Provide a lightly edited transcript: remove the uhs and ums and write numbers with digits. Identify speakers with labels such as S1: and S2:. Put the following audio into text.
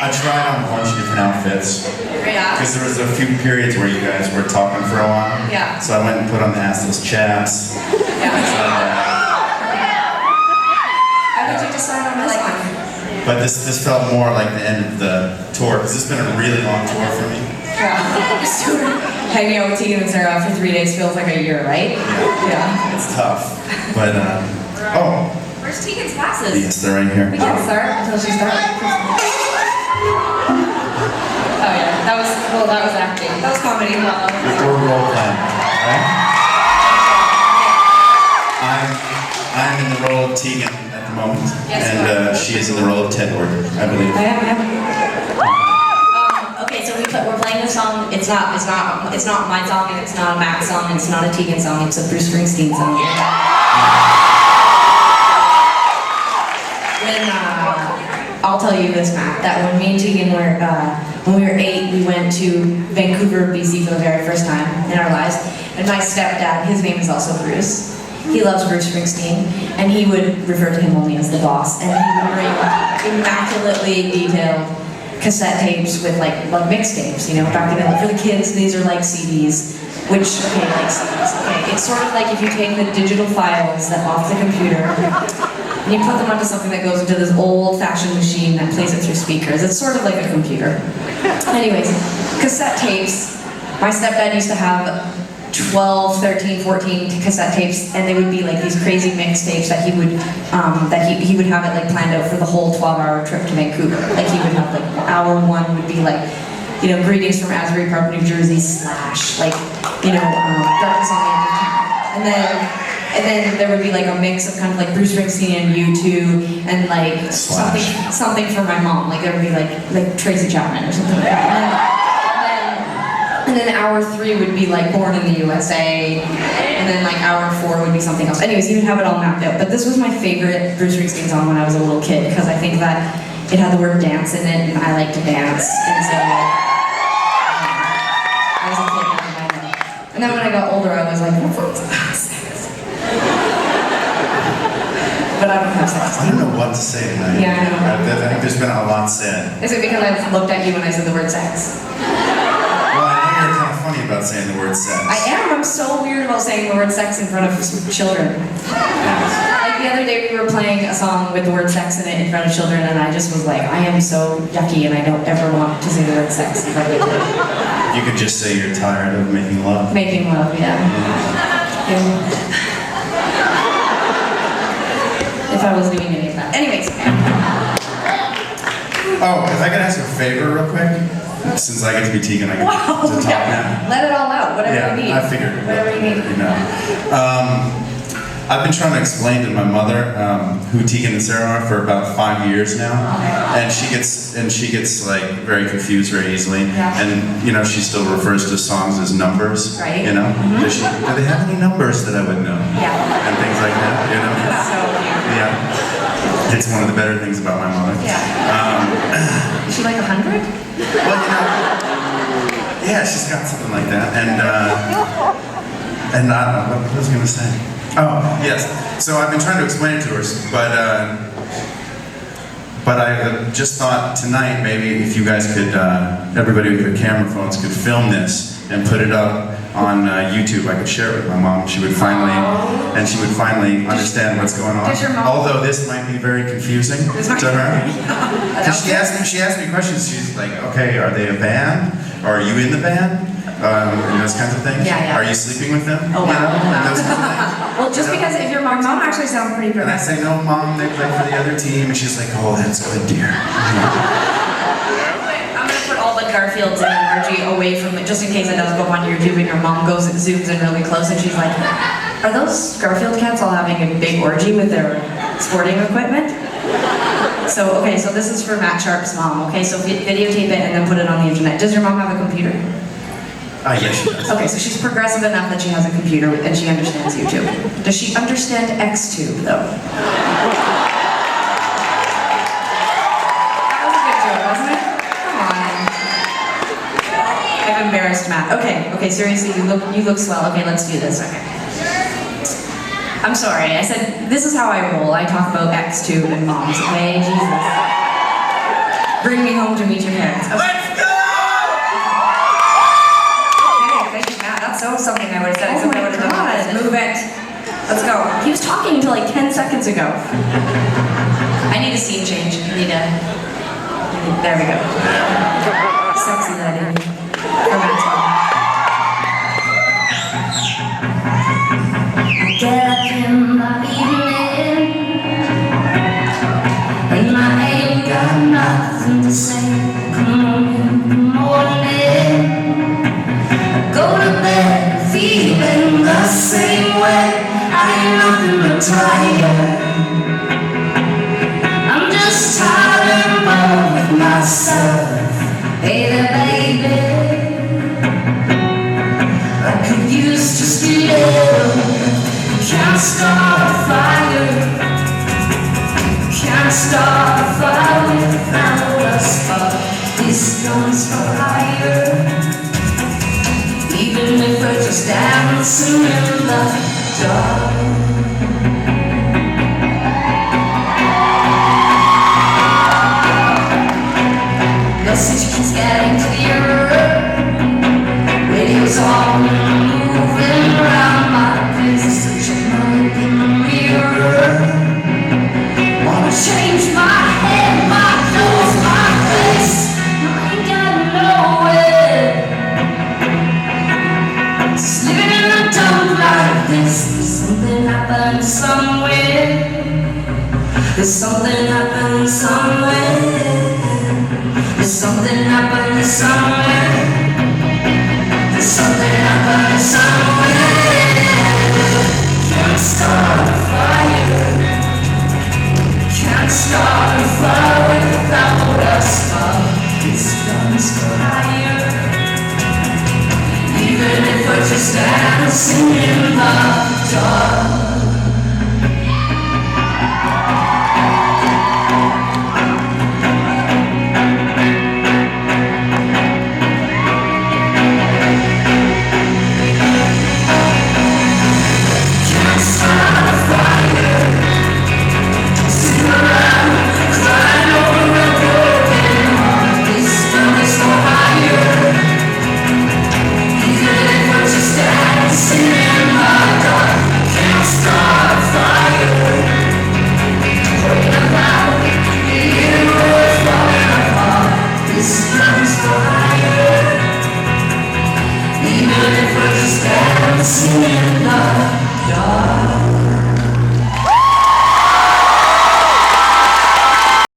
S1: I tried on a bunch of different outfits.
S2: Yeah.
S1: Because there was a few periods where you guys were talking for a while.
S2: Yeah.
S1: So I went and put on the assless chaps.
S2: Yeah. How did you decide on this one?
S1: But this felt more like the end of the tour, because it's been a really long tour for me.
S2: Yeah. This tour, hanging out with Tegan and Sarah for 3 days feels like a year, right? Yeah.
S1: It's tough. But, oh.
S2: Where's Tegan's passes?
S1: Yes, they're right here.
S2: We can't start until she starts. Oh yeah, that was acting. That was comedy.
S1: We're role playing, right? I'm in the role of Tegan at the moment,
S2: yes,
S1: and she is in the role of Tedward, I believe.
S2: I am.
S3: Okay, so we're playing the song. It's not my song, and it's not a Mac song, and it's not a Tegan song. It's a Bruce Springsteen song. I'll tell you this, Matt, that when me and Tegan were, when we were 8, we went to Vancouver, BC for the very first time in our lives. And my stepdad, his name is also Bruce. He loves Bruce Springsteen, and he would refer to him only as the boss. And he would bring immaculately detailed cassette tapes with like mixtapes, you know, back then. For the kids, these are like CDs. Which, okay, like CDs, okay. It's sort of like if you take the digital files that off the computer, and you put them onto something that goes into this old-fashioned machine that plays it through speakers. It's sort of like a computer. Anyways, cassette tapes. My stepdad used to have 12, 13, 14 cassette tapes, and they would be like these crazy mixtapes that he would he would have it like planned out for the whole 12-hour trip to Vancouver. Like he would have like hour 1 would be like, you know, greetings from Asbury Park, New Jersey, / like, you know, darkness on the edge of town. And then there would be like a mix of kind of like Bruce Springsteen and U2 and like something for my mom. Like there would be like Tracy Chapman or something like that. And then hour 3 would be like Born in the USA. And then like hour 4 would be something else. Anyways, he would have it all mapped out. But this was my favorite Bruce Springsteen song when I was a little kid, because I think that it had the word dance in it, and I like to dance. And so I was a kid in my head. And then when I got older, I was like, what's sex? But I don't have sex.
S1: I don't know what to say tonight.
S2: Yeah, I know.
S1: I think there's been a lot said.
S2: Is it because I looked at you when I said the word sex?
S1: Well, I know you're kind of funny about saying the word sex.
S2: I am. I'm so weird about saying the word sex in front of children. Like the other day we were playing a song with the word sex in it in front of children, and I just was like, I am so yucky, and I don't ever want to say the word sex in front of children.
S1: You could just say you're tired of making love.
S2: Making love, yeah. If I was doing any of that. Anyways.
S1: Oh, if I could ask a favor real quick? Since I get to be Tegan, I get to talk now.
S2: Let it all out, whatever you need.
S1: I figured.
S2: Whatever you need.
S1: You know. I've been trying to explain to my mother who Tegan and Sarah are for about 5 years now, and she gets like very confused very easily, and you know she still refers to songs as numbers,
S2: right?
S1: You know, do they have any numbers that I would know?
S2: Yeah,
S1: and things like that, you know.
S2: That's so cute.
S1: Yeah, it's one of the better things about my mother.
S2: Yeah. Is she like 100?
S1: Well, you know, yeah, she's got something like that, and I don't know what was I going to say. Oh, yes. So I've been trying to explain it to her, but I just thought tonight maybe if you guys could, everybody with their camera phones could film this and put it up on YouTube. I could share it with my mom. She would finally understand what's going on. Although this might be very confusing to her. She asked me questions. She's like, okay, are they a band? Or are you in the band? And those kinds of things.
S2: Yeah.
S1: Are you sleeping with them?
S2: Oh, wow.
S1: And those kind of things.
S2: Well, just because if your mom actually sounds pretty
S1: And I say, no, Mom, they play for the other team. And she's like, oh, that's good, dear.
S3: I'm gonna put all the Garfields and Margie away from it, just in case it does go on YouTube and your mom goes and zooms in really close, and she's like, are those Garfield cats all having a big orgy with their sporting equipment? So, okay, so this is for Matt Sharp's mom, okay? So videotape it and then put it on the internet. Does your mom have a computer?
S1: Yes, she does.
S3: Okay, so she's progressive enough that she has a computer and she understands YouTube. Does she understand Xtube, though? That was a good joke, wasn't it? Come on. I've embarrassed Matt. Okay, seriously, you look swell. Okay, let's do this. Okay. I'm sorry, I said, this is how I roll. I talk about Xtube and moms, okay? Jesus.
S2: Bring me home to meet your parents. Okay.
S1: Let's go!
S2: Okay, thank you, Matt. That's so something I would have said.
S3: Oh
S2: Except I
S3: my
S2: would have done
S3: God.
S2: this. Move it. Let's go. He was talking until like 10 seconds ago. I need a scene change. There we go. Sexy lady. Romantic.
S3: Get up in the evening, and I ain't got nothing to say. Come on in the morning, I go to bed feeling the same way. I ain't nothing but tired. I'm just tired and bored with myself. Hey there, baby, I could use just a little. Can't start a fire. Can't start a fire without a spark. This gun's for hire. Even if we're just dancing in the dark. Message keeps getting clearer. Radio's on and moving around my place. Such a mug in the mirror. Wanna change my head, my nose, my face. I ain't got nowhere. Just living in the dark like this. There's something happened somewhere. There's something happened somewhere. There's something happened somewhere. There's something happened somewhere. Can't start a fire. Can't start a fire without a spark. This gun's for hire. Even if we're just dancing in the dark.